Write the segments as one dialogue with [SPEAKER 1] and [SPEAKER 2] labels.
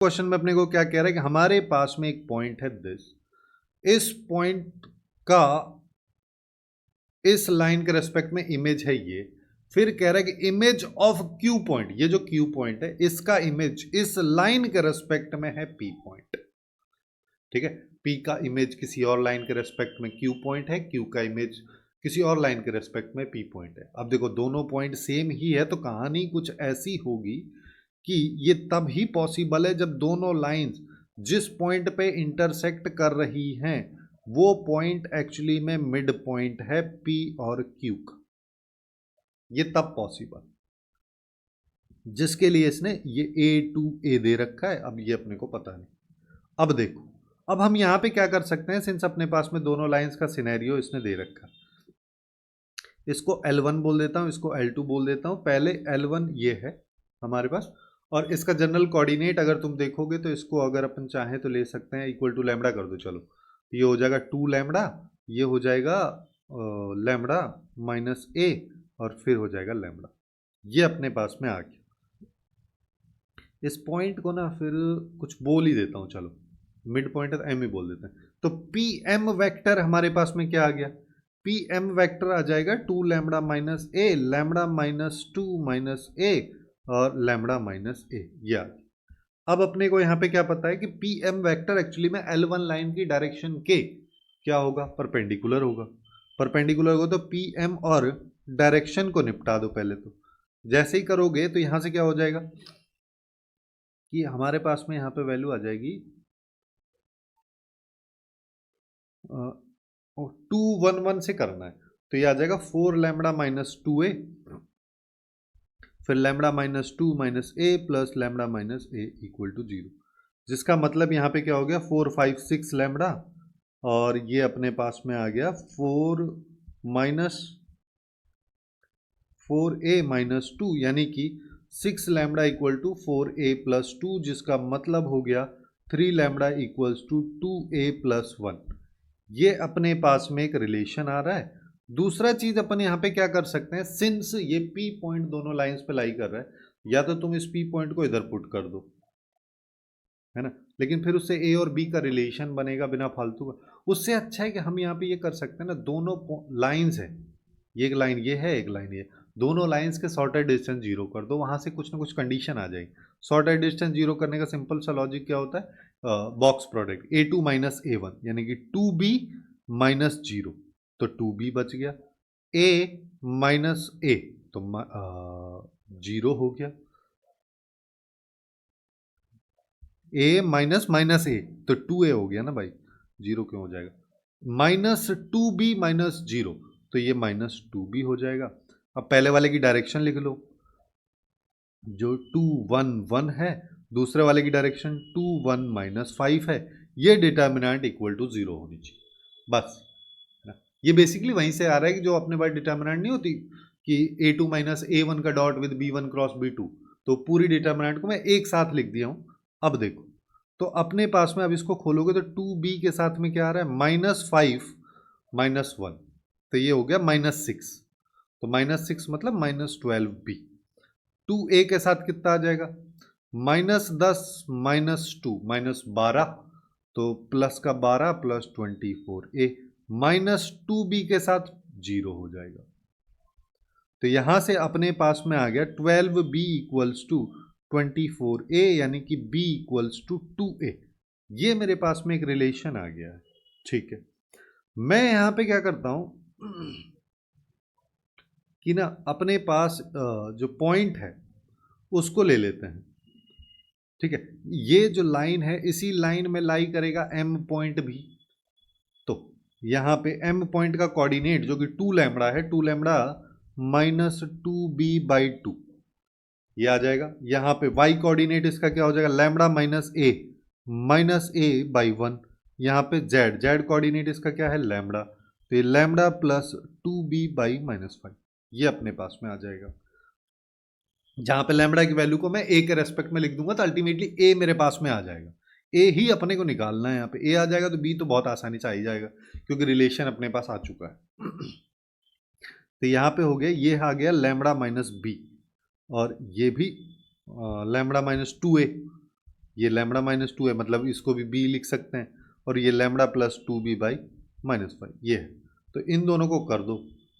[SPEAKER 1] Question में अपने को क्या कह रहा है कि हमारे पास में एक पॉइंट है दिस, इस पॉइंट का इस लाइन के रेस्पेक्ट में इमेज है ये, फिर कह रहा है कि इमेज ऑफ क्यू पॉइंट, ये जो क्यू पॉइंट है इसका इमेज इस लाइन के रेस्पेक्ट में है पी पॉइंट। ठीक है, पी का इमेज किसी और लाइन के रेस्पेक्ट में क्यू पॉइंट है, क्यू का इमेज किसी और लाइन के रेस्पेक्ट में पी पॉइंट है। अब देखो दोनों पॉइंट सेम ही है, तो कहानी कुछ ऐसी होगी कि ये तब ही पॉसिबल है जब दोनों लाइंस जिस पॉइंट पे इंटरसेक्ट कर रही हैं वो पॉइंट एक्चुअली में मिड पॉइंट है पी और क्यू का, ये तब पॉसिबल, जिसके लिए इसने ये ए टू ए दे रखा है। अब ये अपने को पता नहीं। अब देखो, अब हम यहां पे क्या कर सकते हैं, सिंस अपने पास में दोनों लाइंस का सिनेरियो इसने दे रखा, इसको L1 बोल देता हूं, इसको L2 बोल देता हूं। पहले L1 ये है हमारे पास, और इसका जनरल कोऑर्डिनेट अगर तुम देखोगे तो इसको अगर अपन चाहें तो ले सकते हैं इक्वल टू लैम्बडा कर दो। चलो ये हो जाएगा 2 लैम्बडा, ये हो जाएगा लैम्बडा माइनस ए, और फिर हो जाएगा लैम्बडा। ये अपने पास में आ गया। इस पॉइंट को ना फिर कुछ बोल ही देता हूं, चलो मिड पॉइंट है तो एम ही बोल देते हैं। तो पी एम वैक्टर हमारे पास में क्या आ गया, पी एम वैक्टर आ जाएगा 2 लैम्बडा माइनस ए, लैम्बडा माइनस 2 माइनस ए, और लैम्बडा माइनस ए, ये आ गया। अब अपने को यहाँ पे क्या पता है कि पी एम वैक्टर एक्चुअली में L1 लाइन की डायरेक्शन के क्या होगा, परपेंडिकुलर होगा। परपेंडिकुलर होगा तो पी एम और डायरेक्शन को निपटा दो पहले। तो जैसे ही करोगे तो यहां से क्या हो जाएगा कि हमारे पास में यहाँ पे वैल्यू आ जाएगी 2 1 1 से करना है, तो ये आ जाएगा 4 लैम्बडा माइनस 2 ए, फिर lambda minus 2 minus A plus lambda minus A equal to 0, जिसका मतलब यहाँ पे क्या हो गया 4 5 6 लैम्बडा, और ये अपने पास में आ गया 4 माइनस 4a माइनस 2, यानी कि 6 lambda equal to 4a plus 2, जिसका मतलब हो गया 3 lambda equals to 2a plus 1। ये अपने पास में एक रिलेशन आ रहा है। दूसरा चीज अपन यहाँ पे क्या कर सकते हैं, सिंस ये P पॉइंट दोनों लाइंस पे लाई कर रहा है, या तो तुम इस P पॉइंट को इधर पुट कर दो, है ना, लेकिन फिर उससे A और B का रिलेशन बनेगा बिना फालतू का। उससे अच्छा है कि हम यहाँ पे ये कर सकते हैं ना, दोनों लाइंस है, ये एक लाइन ये है, एक लाइन ये, दोनों लाइंस के शॉर्टेड डिस्टेंस जीरो कर दो, वहां से कुछ ना कुछ कंडीशन आ जाएगी। शॉर्टेड डिस्टेंस जीरो करने का सिंपल सा लॉजिक क्या होता है, box product A2 minus A1, यानी कि 2B माइनस 0, तो 2B बच गया, A माइनस A तो 0 हो गया, A माइनस माइनस A तो 2A हो गया ना भाई, 0 क्यों हो जाएगा, माइनस 2B माइनस 0, तो ये माइनस 2B हो जाएगा। अब पहले वाले की डायरेक्शन लिख लो, जो 2 1 1 है, दूसरे वाले की डायरेक्शन 2 1 माइनस 5 है, ये डिटर्मिनेंट इक्वल टू 0 होनी चाहिए बस। ये बेसिकली वहीं से आ रहा है कि जो अपने पास डिटर्मिनेंट नहीं होती कि A2 माइनस A1 का dot with B1 cross B2, तो पूरी डिटर्मिनेंट को मैं एक साथ लिख दिया हूं। अब देखो, तो अपने पास में अब इसको खोलोगे तो 2B के साथ में क्या आ रहा है, माइनस 5 माइनस 1, तो ये हो गया माइनस 6, तो माइनस 6 मतलब माइनस 12B। 2A के साथ कितना आ जाएगा, माइनस 10 माइनस 2 माइनस 12, तो प्लस का 12 प्लस 24A, माइनस 2B के साथ 0 हो जाएगा। तो यहां से अपने पास में आ गया 12B इक्वल्स टू 24A, यानी कि B इक्वल्स टू 2A। ये मेरे पास में एक रिलेशन आ गया है। ठीक है, मैं यहां पे क्या करता हूं कि ना अपने पास जो पॉइंट है उसको ले लेते हैं। ठीक है, ये जो लाइन है इसी लाइन में लाई करेगा M पॉइंट भी, तो यहां पे M पॉइंट का कोऑर्डिनेट जो कि 2 लैम्बडा है, 2 लैम्बडा माइनस 2B बाई 2, ये आ जाएगा। यहां पे Y कोऑर्डिनेट इसका क्या हो जाएगा, लैम्बडा माइनस ए बाई 1, यहाँ पे Z कोऑर्डिनेट इसका क्या है, लैम्बडा, तो ये lambda plus 2B by minus 5, ये अपने पास में आ जाएगा। जहां पे लैम्बडा की वैल्यू को मैं ए के रेस्पेक्ट में लिख दूंगा तो अल्टीमेटली ए मेरे पास में आ जाएगा। ए ही अपने को निकालना है, यहाँ पे ए आ जाएगा तो बी तो बहुत आसानी से आ ही जाएगा क्योंकि रिलेशन अपने पास आ चुका है। तो यहाँ पे हो गया, ये आ गया लैम्बडा माइनस बी, और ये भी लैम्बडा माइनस 2A, ये लैम्बडा माइनस 2 है, मतलब इसको भी b लिख सकते हैं, और ये lambda plus 2b by minus 5 ये है। तो इन दोनों को कर दो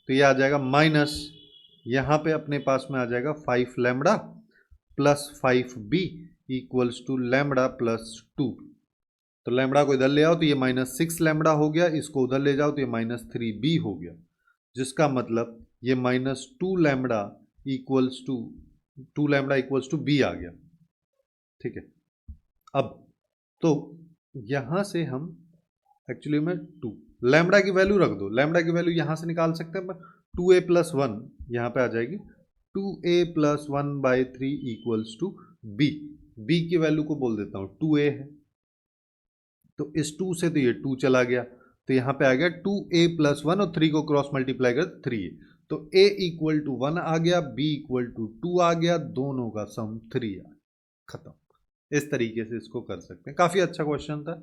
[SPEAKER 1] तो ये आ जाएगा माइनस, यहाँ पे अपने पास में आ जाएगा 5 lambda plus 5b equals to lambda plus 2। तो लैम्बडा को इधर ले आओ तो ये -6 लैम्बडा हो गया, इसको उधर ले जाओ तो ये -3b हो गया, जिसका मतलब ये -2 लैम्बडा इक्वल्स टू b आ गया। ठीक है, अब तो यहां से हम एक्चुअली में 2 लैम्बडा की वैल्यू रख दो, लैम्बडा की वैल्यू यहां से निकाल सकते हैं 2a प्लस 1 यहाँ पे आ जाएगी, 2a plus 1 by 3 equals to b। b की वैल्यू को बोल देता हूँ 2a है, तो इस 2 से तो ये 2 चला गया, तो यहाँ पे आ गया 2a प्लस 1 और 3 को क्रॉस मल्टीप्लाई कर 3a, तो a इक्वल टू 1 आ गया, b इक्वल टू 2 आ गया, दोनों का सम 3 आ, खत्म। इस तरीके से इसको कर सकते हैं, काफ़ी अच्छा क्वेश्चन था।